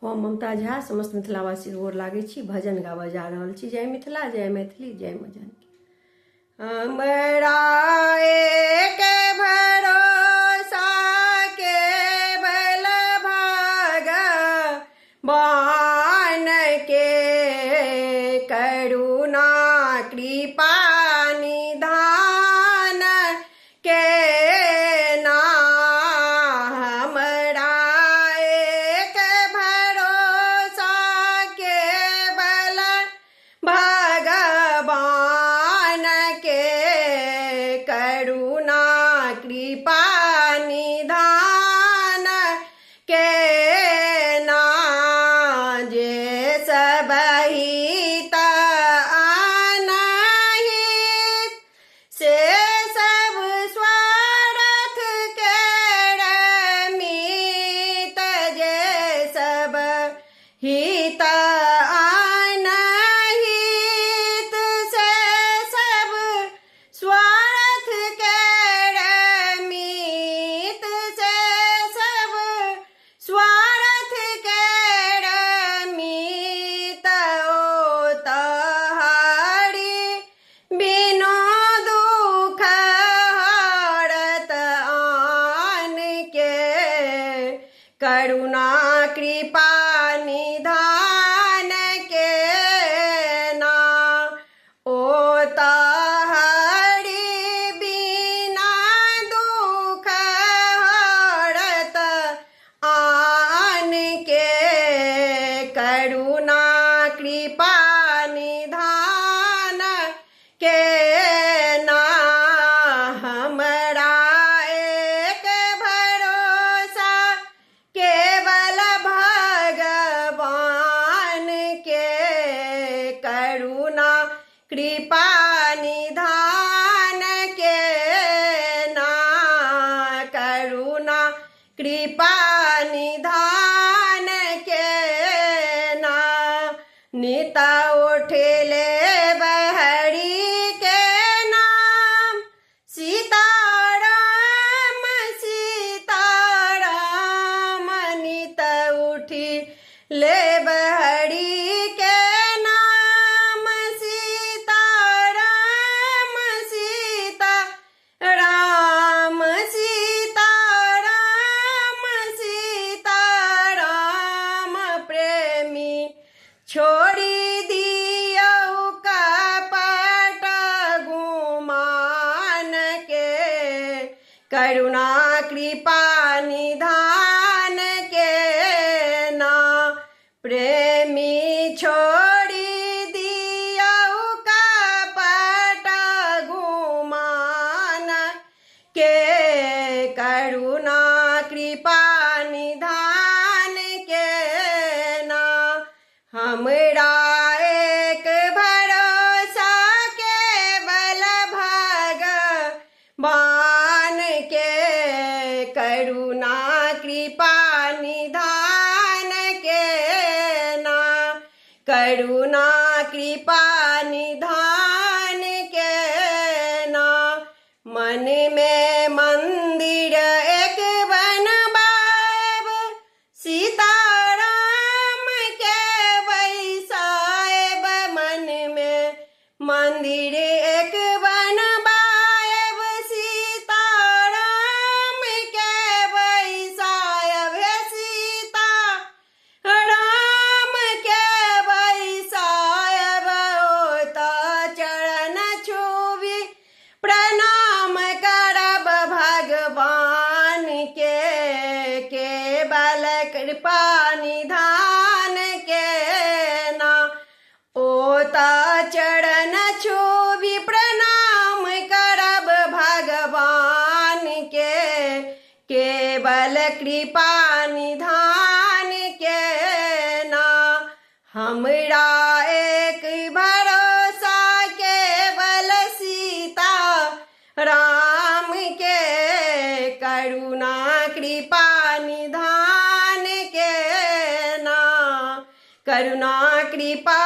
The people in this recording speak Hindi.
हम ममता झा समस्त मिथिलावासी गोर लागै छी। भजन गाबऽ जा रहल छी। जय मिथिला, जय मैथिली, जय माँ जानकी। हमरा एक भरोसा केवल भगवान के, करुणा कृपा निधान के ना। हमरा एक भरोसा केवल भगवान के, करुणा कृपा निधान के ना। जे सब हित अनहित से सब स्वार्थ केर मीत, जे सब हित अनहित से सब स्वार्थ केर मीत, से सब स्वार्थ केर मीत। ओ तहरी बिनु दुख हरत आन के, करुणा कृपा निधान के ना। ओ तहरी बिना दुख हरत आन के, करुणा कृपा निधान के ना। हमरा एक भरोसा केवल भगवान के, करुणा कृपा निधान के ना। करुणा कृपा निधान के ना। नित उठले बहरी के नाम, सीताराम सीताराम। नित उठी ले बहरी के नाम, सीताराम सीताराम सीताराम सीताराम। प्रेमी छोड़ी दियौ कपट गुमान के, करुणा कृपा निधान के ना। प्रेमी छोड़ी दियौ कपट गुमान के, करुणा कृपा निधान के ना। हमरा एक भरोसा केवल भगवान के, करुणा कृपा निधान के ना। करुणा कृपा निधान के ना। मन में मंदिर एक बनवाब, सीताराम के वैसायब। मन में मंदिर एक बनवाब, सीताराम के वैसायब। हे सीता राम के वैसायब। ओता चरण छुबी प्रणाम करब भगवान के, केवल कृपा निधान के ना। ओता चरण छुबी प्रणाम करब भगवान के, केवल कृपा निधान के ना। हमरा एक भरोसा केवल सीता राम के, करुणा कृपा निधान के ना। करुणा कृपा